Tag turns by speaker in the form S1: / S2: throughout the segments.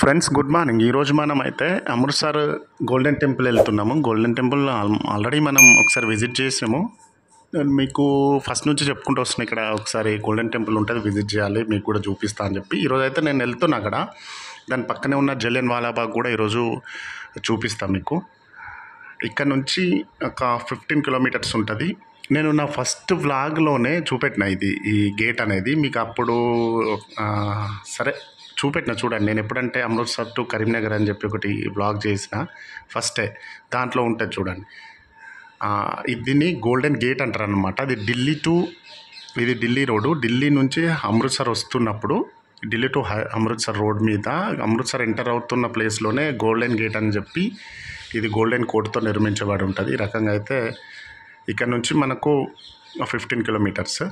S1: Friends good morning. ఈరోజు మనం అయితే అమృత్సర్ గోల్డెన్ టెంపుల్ వెళ్తున్నాము. గోల్డెన్ టెంపుల్ ఆల్రెడీ మనం ఒకసారి విజిట్ చేసాము. నేను మీకు ఫస్ట్ నుంచి చెప్పుకుంటూ వస్తున్నాను, ఇక్కడ ఒకసారి గోల్డెన్ టెంపుల్ ఉంటుంది, విజిట్ చేయాలి, మీకు కూడా చూపిస్తా అని చెప్పి. ఈరోజు అయితే నేను వెళ్తున్నా అక్కడ. దాని పక్కనే ఉన్న జలియన్ వాలాబాగ్ కూడా ఈరోజు చూపిస్తాను మీకు. ఇక్కడ నుంచి ఒక 15 కిలోమీటర్స్ ఉంటుంది. నేను నా ఫస్ట్ వ్లాగ్లోనే చూపెట్టిన ఈ గేట్ అనేది మీకు. అప్పుడు సరే చూపెట్టిన, చూడండి. నేను ఎప్పుడంటే అమృత్సర్ టు కరీంనగర్ అని చెప్పి ఒకటి వ్లాగ్ చేసిన ఫస్టే, దాంట్లో ఉంటుంది చూడండి. దీన్ని గోల్డెన్ గేట్ అంటారు అనమాట. అది ఇది ఢిల్లీ రోడ్డు. ఢిల్లీ నుంచి అమృత్సర్ వస్తున్నప్పుడు ఢిల్లీ టు అమృత్సర్ రోడ్ మీద అమృత్సర్ ఎంటర్ అవుతున్న ప్లేస్లోనే గోల్డెన్ గేట్ అని చెప్పి, ఇది గోల్డెన్ కోట్తో నిర్మించబడి ఉంటుంది. ఈ రకంగా అయితే ఇక్కడ నుంచి మనకు 15 కిలోమీటర్స్.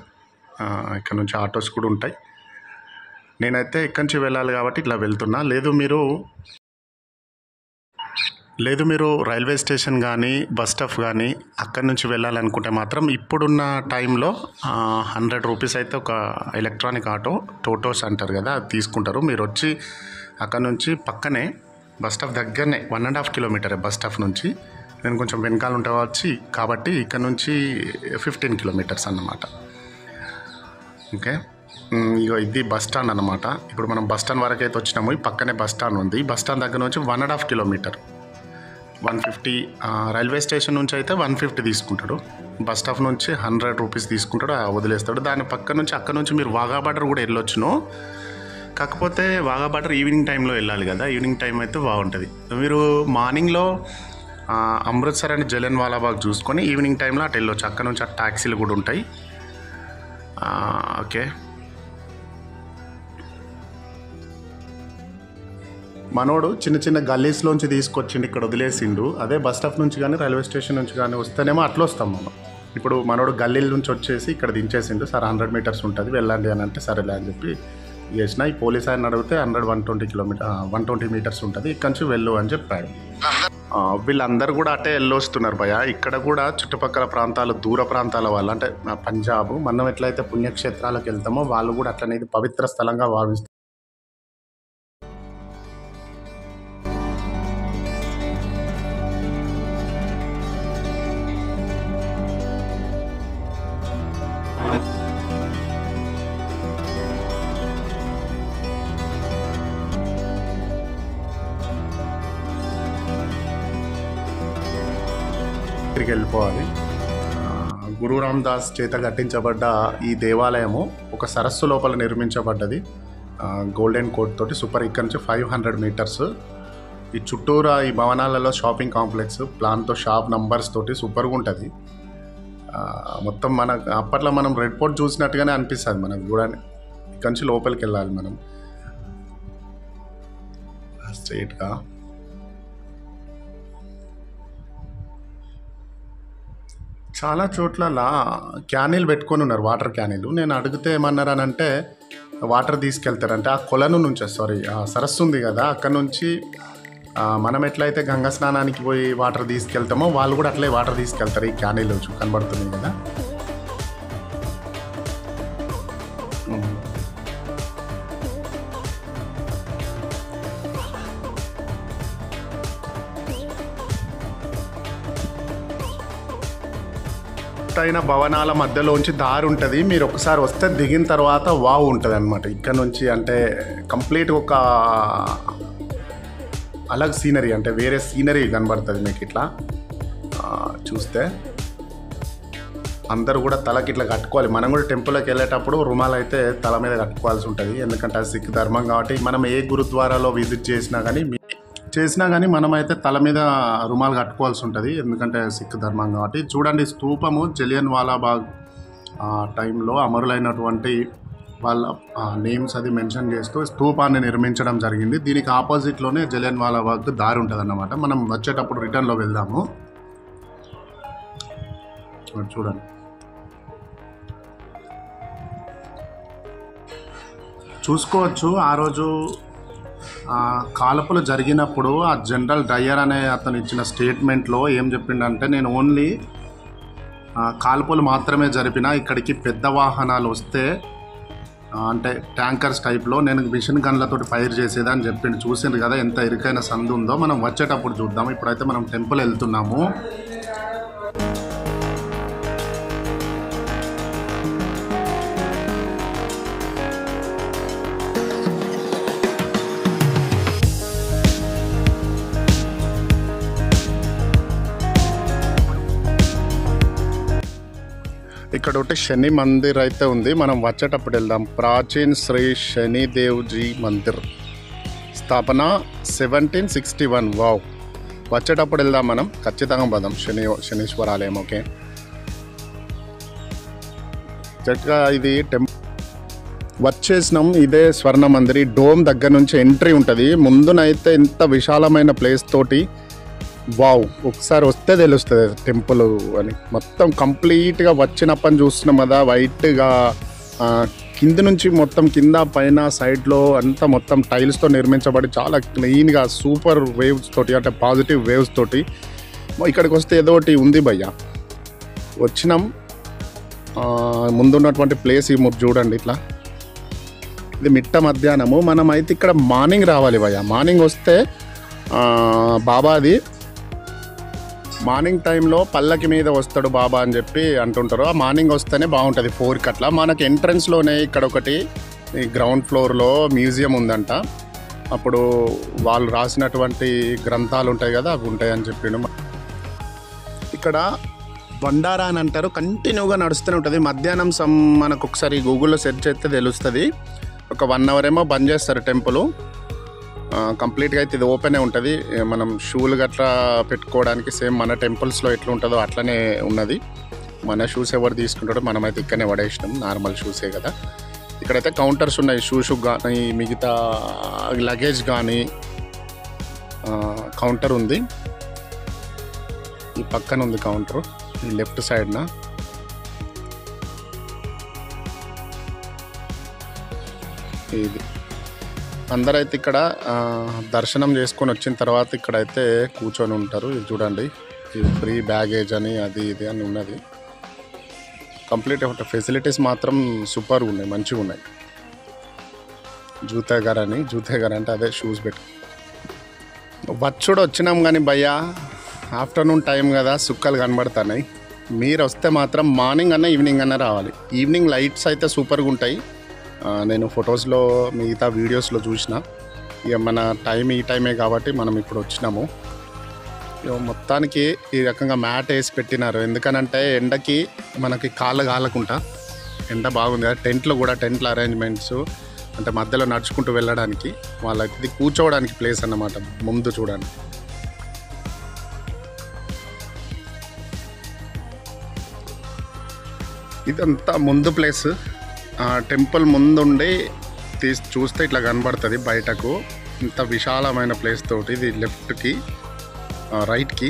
S1: ఇక్కడ నుంచి ఆటోస్ కూడా ఉంటాయి. నేనైతే ఇక్కడి నుంచి వెళ్ళాలి కాబట్టి ఇట్లా వెళ్తున్నా. లేదు మీరు రైల్వే స్టేషన్ కానీ బస్ స్టాప్ కానీ అక్కడి నుంచి వెళ్ళాలనుకుంటే మాత్రం ఇప్పుడున్న టైంలో 100 రూపీస్ అయితే ఒక ఎలక్ట్రానిక్ ఆటో, టోటోస్ అంటారు కదా, అది తీసుకుంటారు. మీరు వచ్చి అక్కడ నుంచి పక్కనే బస్ స్టాప్ దగ్గరనే 1.5 కిలోమీటర్ బస్ స్టాప్ నుంచి. నేను కొంచెం వెనకాల ఉంటా వచ్చి కాబట్టి ఇక్కడ నుంచి 15 కిలోమీటర్స్ అన్నమాట. ఓకే, ఇగో ఇది బస్ స్టాండ్ అన్నమాట. ఇప్పుడు మనం బస్ స్టాండ్ వరకు అయితే వచ్చినాము. ఈ పక్కనే బస్ స్టాండ్ ఉంది. బస్ స్టాండ్ దగ్గర నుంచి 1.5 కిలోమీటర్ 150. రైల్వే స్టేషన్ నుంచి అయితే 150 తీసుకుంటాడు. బస్ స్టాప్ నుంచి 100 రూపీస్ తీసుకుంటాడు, వదిలేస్తాడు. దాని పక్క నుంచి అక్కడ నుంచి మీరు వాఘా బార్డర్ కూడా వెళ్ళొచ్చును. కాకపోతే వాఘా బార్డర్ ఈవినింగ్ టైంలో వెళ్ళాలి కదా. ఈవినింగ్ టైం అయితే బాగుంటుంది. మీరు మార్నింగ్లో అమృత్సర్ అని జలియన్ వాలాబాగ్ చూసుకొని ఈవినింగ్ టైంలో అటు వెళ్ళొచ్చు. అక్కడ నుంచి ఆ ట్యాక్సీలు కూడా ఉంటాయి. ఓకే, మనోడు చిన్న చిన్న గల్లీస్లోంచి తీసుకొచ్చిండు, ఇక్కడ వదిలేసిండు. అదే బస్ స్టాప్ నుంచి కానీ రైల్వే స్టేషన్ నుంచి కానీ వస్తేనేమో అట్లా వస్తాం మనం. ఇప్పుడు మనోడు గల్లీల నుంచి వచ్చేసి ఇక్కడ దించేసిండు. సార్ 100 మీటర్స్ ఉంటుంది వెళ్ళండి అని అంటే సరేలే అని చెప్పి చేసిన. ఈ పోలీస్ ఆయన అడిగితే 120 మీటర్స్ ఉంటుంది, ఇక్కడ నుంచి వెళ్ళు అని చెప్పాడు. వీళ్ళందరూ కూడా అటే వెళ్ళొస్తున్నారు భయ. ఇక్కడ కూడా చుట్టుపక్కల ప్రాంతాలు, దూర ప్రాంతాల వాళ్ళు, అంటే పంజాబ్, మనం ఎట్లయితే పుణ్యక్షేత్రాలకు వెళ్తామో వాళ్ళు కూడా అట్లనే ఇది పవిత్ర స్థలంగా భావిస్తారు. వెళ్ళిపోవాలి. గురు రామదాస్ చేత కట్టించబడ్డ ఈ దేవాలయము ఒక సరస్సు లోపల నిర్మించబడ్డది, గోల్డెన్ కోట్ తోటి. సూపర్. ఇక్కడ నుంచి 500 మీటర్స్. ఈ చుట్టూరా ఈ భవనాలలో షాపింగ్ కాంప్లెక్స్, ప్లాన్తో షాప్ నంబర్స్ తోటి సూపర్గా ఉంటుంది. మొత్తం అప్పట్లో మనం రెడ్ పోర్ట్ చూసినట్టుగానే అనిపిస్తుంది మనకు కూడా. ఇక్కడ నుంచి లోపలికి వెళ్ళాలి మనం స్ట్రైట్గా. చాలా చోట్ల క్యానీలు పెట్టుకొని ఉన్నారు, వాటర్ క్యానీలు. నేను అడిగితే ఏమన్నారు అని అంటే వాటర్ తీసుకెళ్తారంటే ఆ కొలను నుంచి, ఆ సరస్సు ఉంది కదా, అక్కడ నుంచి మనం ఎట్లయితే గంగా స్నానానికి పోయి వాటర్ తీసుకెళ్తామో వాళ్ళు కూడా అట్లే వాటర్ తీసుకెళ్తారు. ఈ క్యానీలు కనబడుతుంది కదా. అయిన భవనాల మధ్యలోంచి దారి ఉంటుంది. మీరు ఒకసారి వస్తే దిగిన తర్వాత వావ్ ఉంటుంది అనమాట. ఇక్కడ నుంచి అంటే కంప్లీట్ ఒక అలగ్ సీనరీ, అంటే వేరే సీనరీ కనబడుతుంది మీకు. ఇట్లా చూస్తే అందరూ కూడా తలకి ఇట్లా కట్టుకోవాలి. మనం కూడా టెంపుల్కి వెళ్ళేటప్పుడు రుమాలు అయితే తల మీద కట్టుకోవాల్సి ఉంటుంది. ఎందుకంటే అది సిక్ ధర్మం కాబట్టి. మనం ఏ గురుద్వారాలో విజిట్ చేసినా కానీ మనమైతే తల మీద రుమాలు కట్టుకోవాల్సి ఉంటుంది, ఎందుకంటే సిక్ ధర్మం కాబట్టి. చూడండి, స్తూపము జలియన్ వాలాబాగ్ టైంలో అమరులైనటువంటి వాళ్ళ నేమ్స్ అది మెన్షన్ చేస్తూ స్తూపాన్ని నిర్మించడం జరిగింది. దీనికి ఆపోజిట్లోనే జలియన్ వాలాబాగ్ దారి ఉంటుంది అన్నమాట. మనం వచ్చేటప్పుడు రిటర్న్లో వెళ్దాము. చూడండి, చూసుకోవచ్చు. ఆ రోజు కాల్పులు జరిగినప్పుడు ఆ జనరల్ డయ్యర్ అనే అతను ఇచ్చిన స్టేట్మెంట్లో ఏం చెప్పిండంటే, నేను ఓన్లీ కాల్పులు మాత్రమే జరిపిన, ఇక్కడికి పెద్ద వాహనాలు వస్తే అంటే ట్యాంకర్స్ టైప్లో నేను మిషన్ గన్లతో ఫైర్ చేసేది అని చెప్పిండు. చూసిండ్రు కదా ఎంత ఇరుకైన సందు ఉందో. మనం వచ్చేటప్పుడు చూద్దాం. ఇప్పుడైతే మనం టెంపుల్ వెళ్తున్నాము. ఇక్కడ ఒకటి శని మందిర్ అయితే ఉంది. మనం వచ్చేటప్పుడు వెళ్దాం. ప్రాచీన్ శ్రీ శనిదేవ్జీ మందిర్, స్థాపన 1761. వావ్, వచ్చేటప్పుడు వెళ్దాం మనం. ఖచ్చితంగా పోదాం. శనీశ్వర ఆలయం. ఓకే, చక్కగా ఇది వచ్చేసినాం. ఇదే స్వర్ణ మందిర్. డోమ్ దగ్గర నుంచి ఎంట్రీ ఉంటుంది. ముందునైతే ఎంత విశాలమైన ప్లేస్ తోటి. వావ్, ఒకసారి వస్తే తెలుస్తుంది టెంపుల్ అని. మొత్తం కంప్లీట్గా వచ్చినప్పని చూస్తున్నాం కదా, వైట్గా కింద నుంచి మొత్తం కింద పైన సైడ్లో అంతా మొత్తం టైల్స్తో నిర్మించబడి చాలా క్లీన్గా సూపర్ వేవ్స్ తోటి, అంటే పాజిటివ్ వేవ్స్ తోటి. ఇక్కడికి వస్తే ఏదో ఒకటి ఉంది భయ్య. వచ్చినాం. ముందున్నటువంటి ప్లేస్ ఈ చూడండి. ఇట్లా ఇది మిట్ట మధ్యాహ్నము. మనం అయితే ఇక్కడ మార్నింగ్ రావాలి భయ్య. మార్నింగ్ వస్తే బాబాది మార్నింగ్ టైంలో పల్లకి మీద వస్తాడు బాబా అని చెప్పి అంటుంటారు. ఆ మార్నింగ్ వస్తేనే బాగుంటుంది. 4కి అట్లా. మనకి ఎంట్రన్స్లోనే ఇక్కడ ఒకటి గ్రౌండ్ ఫ్లోర్లో మ్యూజియం ఉందంట. అప్పుడు వాళ్ళు రాసినటువంటి గ్రంథాలు ఉంటాయి కదా, అవి ఉంటాయని చెప్పిండు. ఇక్కడ బండారా అని అంటారు. కంటిన్యూగా నడుస్తూనే ఉంటుంది. మధ్యాహ్నం మనకు ఒకసారి గూగుల్లో సెర్చ్ చేస్తే తెలుస్తుంది. ఒక 1 అవర్ ఏమో బంద్ చేస్తారు టెంపుల్. కంప్లీట్గా అయితే ఇది ఓపెనే ఉంటుంది. మనం షూలు గట్రా పెట్టుకోవడానికి సేమ్ మన టెంపుల్స్లో ఎట్లా ఉంటుందో అట్లనే ఉన్నది. మన షూస్ ఎవరు తీసుకుంటాడో మనమైతే ఇక్కడనే పడేసినాం. నార్మల్ షూసే కదా. ఇక్కడైతే కౌంటర్స్ ఉన్నాయి. షూస్ కానీ మిగతా లగేజ్ కానీ కౌంటర్ ఉంది. ఈ పక్కన ఉంది కౌంటర్, ఈ లెఫ్ట్ సైడ్న. ఇది అందరైతే ఇక్కడ దర్శనం చేసుకొని వచ్చిన తర్వాత ఇక్కడైతే కూర్చొని ఉంటారు. ఇది చూడండి, ఇది ఫ్రీ బ్యాగేజ్ అని అది ఇది అని ఉన్నది. కంప్లీట్ ఫెసిలిటీస్ మాత్రం సూపర్గా ఉన్నాయి, మంచిగా ఉన్నాయి. జూతేగర్ అంటే అదే షూస్ పెట్టు. వచ్చుడు వచ్చినాం కానీ భయ్యా, ఆఫ్టర్నూన్ టైం కదా, సుక్కలు కనబడుతున్నాయి. మీరు వస్తే మాత్రం మార్నింగ్ అన్నా ఈవినింగ్ అన్నా రావాలి. ఈవినింగ్ లైట్స్ అయితే సూపర్గా ఉంటాయి. నేను ఫొటోస్లో మిగతా వీడియోస్లో చూసిన. ఇక మన ఈ టైమే కాబట్టి మనం ఇప్పుడు వచ్చినాము. మొత్తానికి ఈ రకంగా మ్యాట్ వేసి పెట్టినారు. ఎందుకనంటే ఎండకి మనకి కాళ్ళు కాలకుండా. ఎండ బాగుంది కదా. టెంట్ల అరేంజ్మెంట్స్, అంటే మధ్యలో నడుచుకుంటూ వెళ్ళడానికి వాళ్ళకి ఇది కూర్చోవడానికి ప్లేస్ అన్నమాట. ముందు చూడండి, ఇదంతా ముందు ప్లేస్. టెంపుల్ ముందుండి చూస్తే ఇట్లా కనబడుతుంది బయటకు. ఇంత విశాలమైన ప్లేస్ తోటి. ఇది లెఫ్ట్కి రైట్కి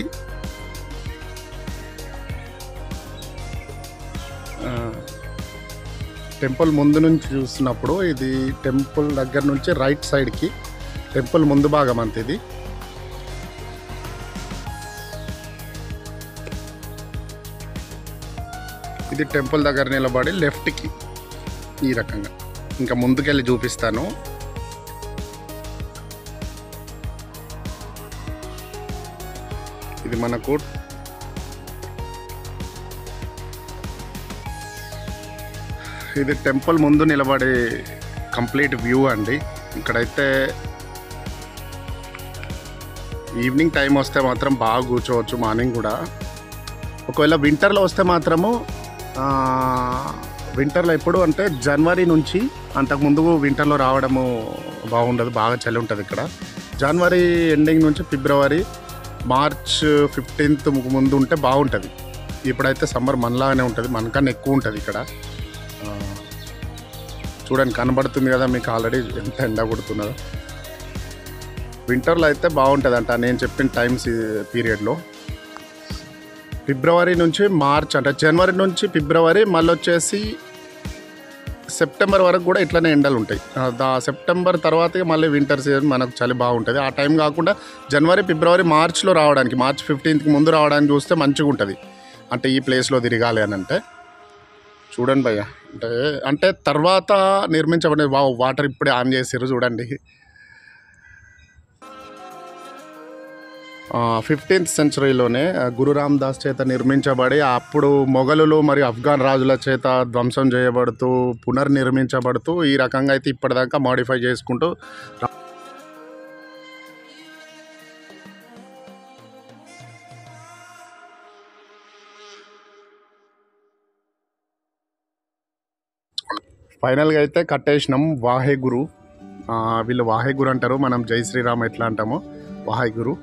S1: టెంపుల్ ముందు నుంచి చూసినప్పుడు ఇది టెంపుల్ దగ్గర నుంచి రైట్ సైడ్కి టెంపుల్ ముందు భాగం అంత. ఇది టెంపుల్ దగ్గర నిలబడి లెఫ్ట్కి ఈ రకంగా. ఇంకా ముందుకెళ్ళి చూపిస్తాను. ఇది మనకు ఇది టెంపుల్ ముందు నిలబడే కంప్లీట్ వ్యూ అండి. ఇక్కడైతే ఈవినింగ్ టైం వస్తే మాత్రం బాగా కూర్చోవచ్చు. మార్నింగ్ కూడా ఒకవేళ వింటర్లో వస్తే మాత్రము, వింటర్లో ఎప్పుడు అంటే జనవరి నుంచి, అంతకుముందు వింటర్లో రావడము బాగుండదు, బాగా చలి ఉంటుంది ఇక్కడ. జనవరి ఎండింగ్ నుంచి ఫిబ్రవరి, మార్చ్ 15th ముందు ఉంటే బాగుంటుంది. ఇప్పుడైతే సమ్మర్ మనలాగానే ఉంటుంది, మనకన్నా ఎక్కువ ఉంటుంది ఇక్కడ. చూడండి, కనబడుతుంది కదా మీకు ఆల్రెడీ ఎంత ఎండ కొడుతున్నదో. వింటర్లో అయితే బాగుంటుంది అంట నేను చెప్పిన టైమ్స్ పీరియడ్లో. ఫిబ్రవరి నుంచి మార్చ్, అంటే జనవరి నుంచి ఫిబ్రవరి, మళ్ళీ వచ్చేసి సెప్టెంబర్ వరకు కూడా ఇట్లనే ఎండలు ఉంటాయి. సెప్టెంబర్ తర్వాత మళ్ళీ వింటర్ సీజన్, మనకు చలి బాగుంటుంది. ఆ టైం కాకుండా జనవరి, ఫిబ్రవరి, మార్చ్లో రావడానికి, మార్చ్ 15th ముందు రావడానికి చూస్తే మంచిగా ఉంటుంది. అంటే ఈ ప్లేస్లో తిరగాలి అని అంటే చూడండి భయ్య, అంటే అంటే తర్వాత నిర్మించబడింది. వాటర్ ఇప్పుడే ఆన్ చేసారు చూడండి. 15th సెంచరీలోనే గురు రామదాస్ చేత నిర్మించబడి అప్పుడు మొఘలులు మరియు ఆఫ్ఘన్ రాజుల చేత ధ్వంసం చేయబడుతూ పునర్నిర్మించబడుతూ ఈ రకంగా అయితే ఇప్పటిదాకా మాడిఫై చేసుకుంటూ ఫైనల్గా అయితే కట్టేసినాం. వాహెగురు, వీళ్ళు వాహెగురు అంటారు, మనం జై శ్రీరామ్ ఎట్లా అంటామో వాహెగురు.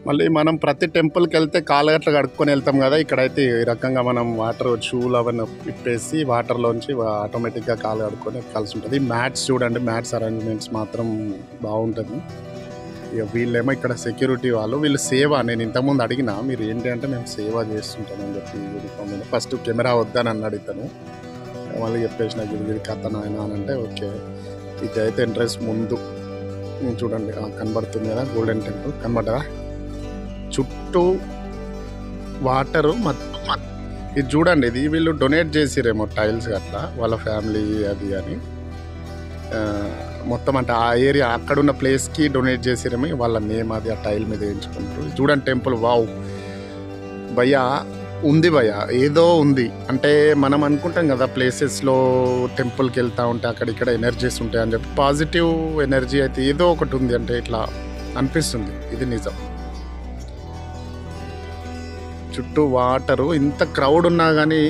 S1: మళ్ళీ మనం ప్రతి టెంపుల్కి వెళ్తే కాళ్ళు గట్ల కడుక్కొని వెళ్తాం కదా, ఇక్కడైతే ఈ రకంగా మనం వాటర్ షూలు అవన్నీ ఇప్పేసి వాటర్లోంచి ఆటోమేటిక్గా కాళ్ళు కడుక్కొని ఎక్కాల్సి ఉంటుంది. మ్యాట్స్ చూడండి, మ్యాట్స్ అరేంజ్మెంట్స్ మాత్రం బాగుంటుంది. ఇక వీళ్ళేమో ఇక్కడ సెక్యూరిటీ వాళ్ళు, వీళ్ళు సేవ. నేను ఇంతకుముందు అడిగిన మీరు ఏంటి అంటే మేము సేవ చేస్తుంటామని చెప్పి యూనిఫామ్ మీద. ఫస్ట్ కెమెరా వద్దని అన్నాడు ఇతను, మళ్ళీ చెప్పేసిన గిరి కథ నాయన అని అంటే ఓకే. ఇదైతే ఎంట్రెన్స్ ముందు చూడండి కనబడుతుంది కదా, గోల్డెన్ టెంపుల్ కనబడదా, చుట్టూ వాటరు. ఇది చూడండి, ఇది వీళ్ళు డొనేట్ చేసిరేమో టైల్స్ అట్లా వాళ్ళ ఫ్యామిలీ అది అని, మొత్తం అంటే ఆ ఏరియా అక్కడున్న ప్లేస్కి డొనేట్ చేసిరేమో, వాళ్ళ నేమ్ అది ఆ టైల్ మీద వేయించుకుంటారు. చూడండి టెంపుల్, వావ్ భయ్యా ఉంది భయ్య, ఏదో ఉంది. అంటే మనం అనుకుంటాం కదా ప్లేసెస్లో టెంపుల్కి వెళ్తూ ఉంటే అక్కడ ఇక్కడ ఎనర్జీస్ ఉంటాయి అని చెప్పి, పాజిటివ్ ఎనర్జీ అయితే ఏదో ఒకటి ఉంది అంటే ఇట్లా అనిపిస్తుంది. ఇది నిజం. చుట్టూ వాటరు, ఇంత క్రౌడ్ ఉన్నా కానీ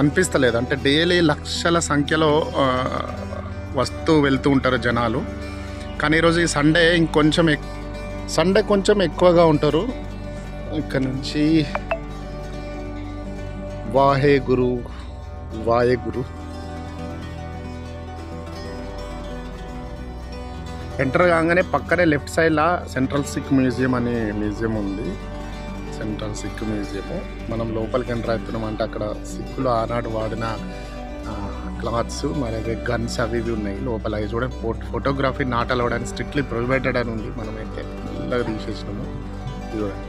S1: అనిపిస్తలేదు. అంటే డైలీ లక్షల సంఖ్యలో వస్తూ వెళ్తూ ఉంటారు జనాలు. కానీ ఈరోజు ఈ సండే కొంచెం ఎక్కువగా ఉంటారు. ఇక్కడ నుంచి వాహెగురు ఎంటర్ కాగానే పక్కనే లెఫ్ట్ సైడ్లో సెంట్రల్ సిక్ మ్యూజియం అనే మ్యూజియం ఉంది. Central Sikh Museum. మనం లోపలికి ఎంటర్ అవుతున్నాం అంటే అక్కడ సిక్కులు ఆనాడు వాడిన క్లాత్స్, మరి గన్స్ అవి ఇవి ఉన్నాయి లోపల. అవి చూడండి, ఫోటోగ్రఫీ నాట్ అలౌడ్ అని స్ట్రిక్ట్లీ ప్రొహిబిటెడ్ అని ఉంది. మనమైతే మెల్లగా తీసేసినాము. చూడండి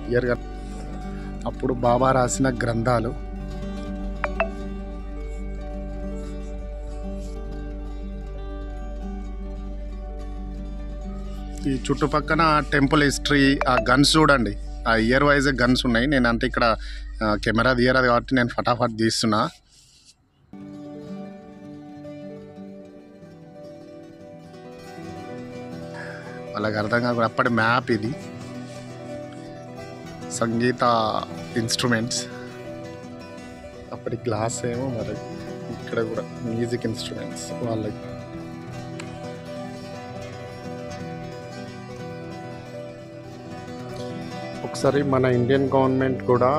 S1: క్లియర్గా అప్పుడు బాబా రాసిన గ్రంథాలు. ఈ చుట్టుపక్కన టెంపుల్ హిస్టరీ, ఆ గన్స్ చూడండి, ఆ ఇయర్ వైజ్ గన్స్ ఉన్నాయి. నేను అంటే ఇక్కడ కెమెరా తీయరాదు కాబట్టి నేను ఫటాఫట్ తీస్తున్నా. వాళ్ళకి అర్థం కాకుండా అప్పటి మ్యాప్ ఇది. సంగీత ఇన్స్ట్రుమెంట్స్, అప్పటి గ్లాస్ ఏమో, మరి ఇక్కడ కూడా మ్యూజిక్ ఇన్స్ట్రుమెంట్స్ వాళ్ళకి. ఒకసారి మన ఇండియన్ గవర్నమెంట్ కూడా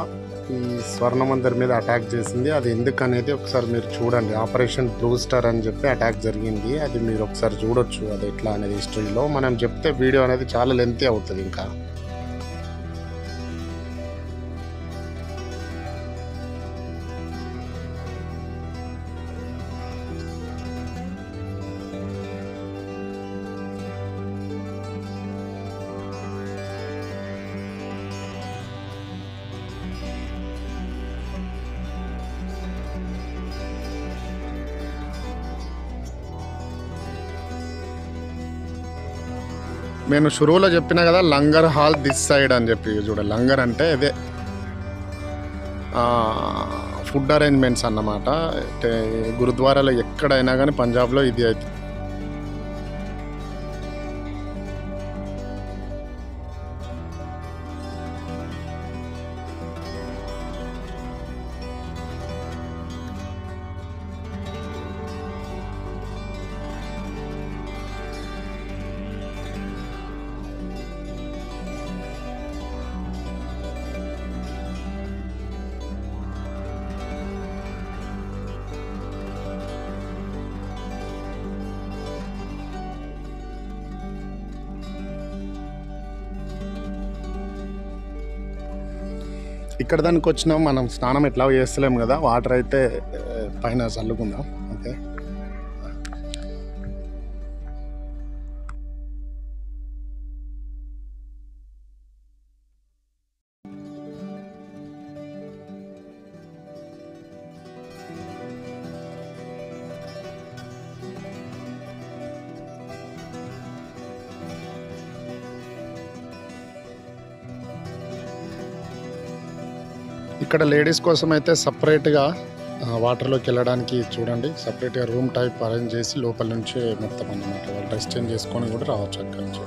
S1: ఈ స్వర్ణ మందిర్ మీద అటాక్ చేసింది. అది ఎందుకు అనేది ఒకసారి మీరు చూడండి. ఆపరేషన్ బ్లూ స్టార్ అని చెప్పి అటాక్ జరిగింది. అది మీరు ఒకసారి చూడొచ్చు అది ఎట్లా అనేది హిస్టరీలో. మనం చెప్తే వీడియో అనేది చాలా లెంతీ అవుతుంది. ఇంకా నేను షురువులో చెప్పిన కదా లంగర్ హాల్ దిస్ సైడ్ అని చెప్పి. చూడ లంగర్ అంటే ఇదే ఫుడ్ అరేంజ్మెంట్స్ అన్నమాట. అంటే గురుద్వారాలో ఎక్కడైనా కానీ పంజాబ్లో ఇది అయితే ఇక్కడ దానికి వచ్చినాం. మనం స్నానం ఎట్లా చేస్తలేము కదా, వాటర్ అయితే పైన చల్లుకుందాం. ఓకే,
S2: ఇక్కడ లేడీస్ కోసం అయితే సపరేట్గా వాటర్లోకి వెళ్ళడానికి చూడండి, సపరేట్గా రూమ్ టైప్ అరేంజ్ చేసి లోపల నుంచి మొత్తం అన్నమాట వాళ్ళు డ్రెస్ చేంజ్ చేసుకొని కూడా రావచ్చు అక్కడి నుంచి.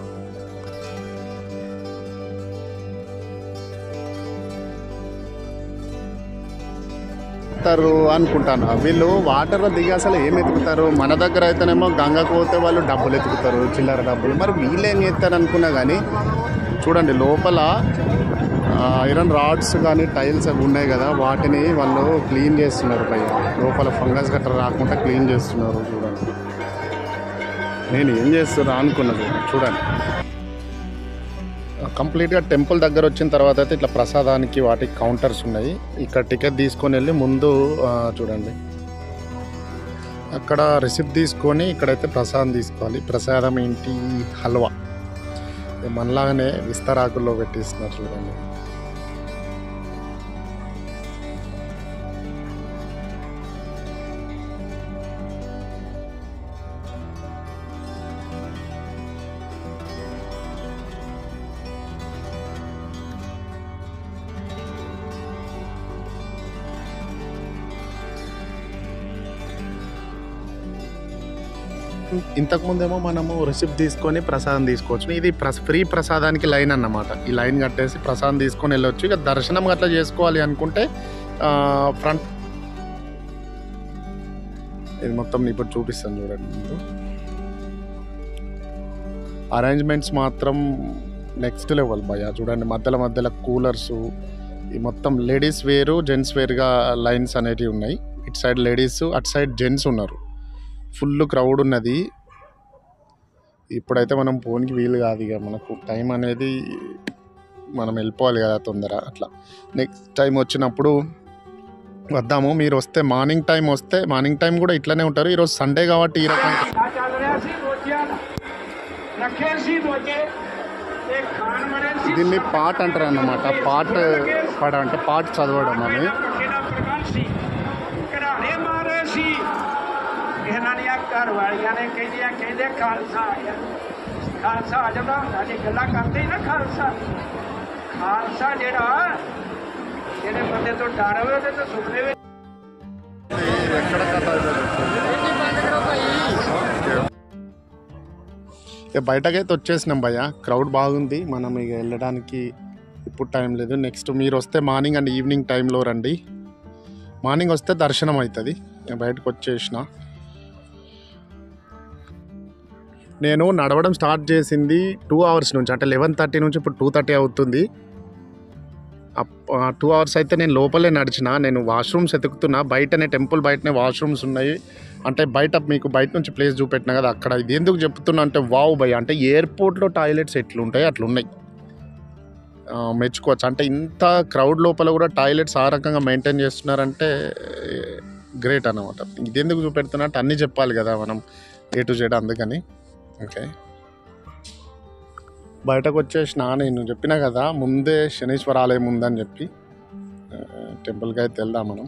S2: అనుకుంటాను వీళ్ళు వాటర్లో దిగి అసలు ఏం ఎత్తుకుతారు. మన దగ్గర అయితేనేమో గంగకు పోతే వాళ్ళు డబ్బులు ఎత్తుకుతారు, చిల్లర డబ్బులు. మరి వీళ్ళు ఏం చేస్తారు అనుకున్నా కానీ చూడండి లోపల ఐరన్ రాడ్స్ కానీ టైల్స్ అవి ఉన్నాయి కదా, వాటిని వాళ్ళు క్లీన్ చేస్తున్నారు పైన. లోపల ఫంగస్ గట్రా రాకుండా క్లీన్ చేస్తున్నారు. చూడండి నేను ఏం చేస్తున్నా అనుకున్నది. చూడండి కంప్లీట్గా టెంపుల్ దగ్గర వచ్చిన తర్వాత అయితే ఇట్లా ప్రసాదానికి వాటికి కౌంటర్స్ ఉన్నాయి. ఇక్కడ టికెట్ తీసుకొని వెళ్ళి ముందు చూడండి అక్కడ రిసిప్ట్ తీసుకొని ఇక్కడైతే ప్రసాదం తీసుకోవాలి. ప్రసాదం ఏంటి? హల్వా. మనలాగానే విస్తరాకుల్లో పెట్టిస్తున్నారు చూడండి. ఇంతకుముందేమో మనము రిసిప్ట్ తీసుకొని ప్రసాదం తీసుకోవచ్చు. ఇది ఫ్రీ ప్రసాదానికి లైన్ అన్నమాట. ఈ లైన్ కట్టేసి ప్రసాదం తీసుకొని వెళ్ళొచ్చు. ఇక దర్శనం అట్లా చేసుకోవాలి అనుకుంటే ఫ్రంట్ ఇది మొత్తం ఇప్పుడు చూపిస్తాను చూడండి. ముందు అరేంజ్మెంట్స్ మాత్రం నెక్స్ట్ లెవెల్ భయ్యా. చూడండి మధ్యలో కూలర్స్, ఈ మొత్తం లేడీస్ వేరు జెంట్స్ వేరుగా లైన్స్ అనేటివి ఉన్నాయి. ఇటు సైడ్ లేడీస్, అటు సైడ్ జెంట్స్ ఉన్నారు. ఫుల్ క్రౌడ్ ఉన్నది. ఇప్పుడైతే మనం పోనికి వీలు కాదు, ఇక మనకు టైం అనేది మనం వెళ్ళిపోవాలి కదా తొందర. అట్లా నెక్స్ట్ టైం వచ్చినప్పుడు వద్దాము. మీరు వస్తే మార్నింగ్ టైం కూడా ఇట్లనే ఉంటారు. ఈరోజు సండే కాబట్టి ఈ రకంగా దీన్ని పాట అంటారు అన్నమాట. పాట అంటే పాట చదవడం అని. ਇਹਨਾਂ ਦੀਆਂ ਘਰ ਵਾਲੀਆਂ ਨੇ ਕਹਿੰਦੇ ਖਾਲਸਾ ਆ ਜਾਂਦਾ ਸਾਡੀ ਗੱਲਾਂ ਕਰਦੇ ਹੀ ਨਾ। ਖਾਲਸਾ ਜਿਹੜਾ ਜਿਹੜੇ ਬੰਦੇ ਤੋਂ ਡਰ ਹੋਵੇ ਉਹਦੇ ਤੋਂ ਸੁਪਨੇ ਵਿੱਚ బయటకైతే వచ్చేసినాం భయ్య. క్రౌడ్ బాగుంది. మనం ఇక వెళ్ళడానికి ఇప్పుడు టైం లేదు. నెక్స్ట్ మీరు వస్తే మార్నింగ్ అండ్ ఈవినింగ్ టైంలో రండి. మార్నింగ్ వస్తే దర్శనం అవుతుంది. నేను బయటకు వచ్చేసిన. నేను నడవడం స్టార్ట్ చేసింది 2 hours నుంచి, అంటే 11:30 నుంచి ఇప్పుడు 2:30 అవుతుంది. 2 hours అయితే నేను లోపలే నడిచిన. నేను వాష్రూమ్స్ ఎతుకుతున్నా. బయటనే టెంపుల్ బయటనే వాష్రూమ్స్ ఉన్నాయి. అంటే మీకు బయట నుంచి ప్లేస్ చూపెట్టినా కదా అక్కడ. ఇది ఎందుకు చెప్తున్నా అంటే వావ్ భయ్య, అంటే ఎయిర్పోర్ట్లో టాయిలెట్స్ ఎట్లుంటాయి అట్లున్నాయి. మెచ్చుకోవచ్చు. అంటే ఇంత క్రౌడ్ లోపల కూడా టాయిలెట్స్ ఆ రకంగా మెయింటైన్ చేస్తున్నారంటే గ్రేట్ అన్నమాట. ఇది ఎందుకు చూపెడుతున్నా అంటే అన్నీ చెప్పాలి కదా మనం A to Z, అందుకని. ఓకే బయటకు వచ్చేసిన. నేను చెప్పినా కదా ముందే శనీశ్వర ఆలయం ఉందని చెప్పి. టెంపుల్కి అయితే వెళ్దాం మనం.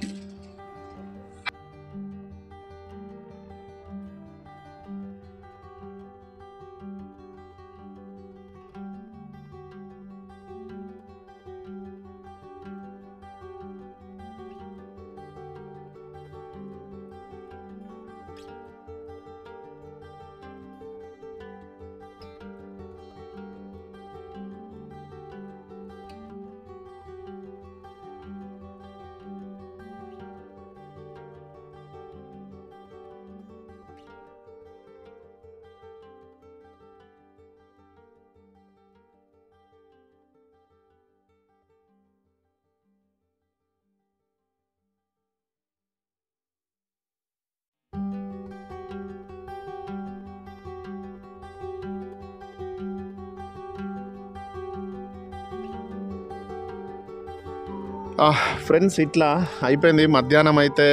S2: ఫ్రెండ్స్ ఇట్లా అయిపోయింది. మధ్యాహ్నం అయితే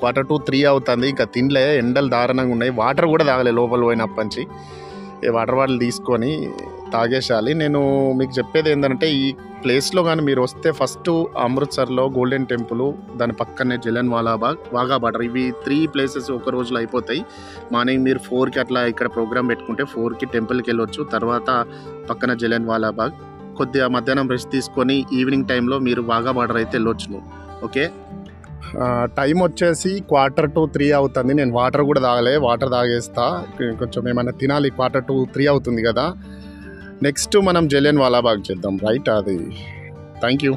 S2: 2:45 అవుతుంది. ఇంకా తినలే, ఎండలు దారుణంగా ఉన్నాయి. వాటర్ కూడా తాగలే లోపల పోయినప్పటి నుంచి. ఈ వాటర్ బాటిల్ తీసుకొని తాగేసాలి. నేను మీకు చెప్పేది ఏంటంటే ఈ ప్లేస్లో కానీ మీరు వస్తే ఫస్ట్ అమృత్సర్లో గోల్డెన్ టెంపుల్, దాని పక్కనే జలియన్వాలా బాగ్, వాఘా బార్డర్, ఇవి 3 ప్లేసెస్ ఒక రోజులో అయిపోతాయి. మార్నింగ్ మీరు 4కి అట్లా ఇక్కడ ప్రోగ్రామ్ పెట్టుకుంటే 4కి టెంపుల్కి వెళ్ళొచ్చు. తర్వాత పక్కన జలియన్వాలా బాగ్, కొద్దిగా మధ్యాహ్నం రెస్ట్ తీసుకొని ఈవినింగ్ టైంలో మీరు వాఘా బార్డర్ అయితే వెళ్ళొచ్చును. ఓకే, టైం వచ్చేసి 2:45 అవుతుంది. నేను వాటర్ కూడా తాగలే, వాటర్ తాగేస్తా, కొంచెం ఏమైనా తినాలి. 2:45 అవుతుంది కదా. నెక్స్ట్ మనం జలియన్ వాలాబాగ్ చేద్దాం, రైట్? అది థ్యాంక్ యూ.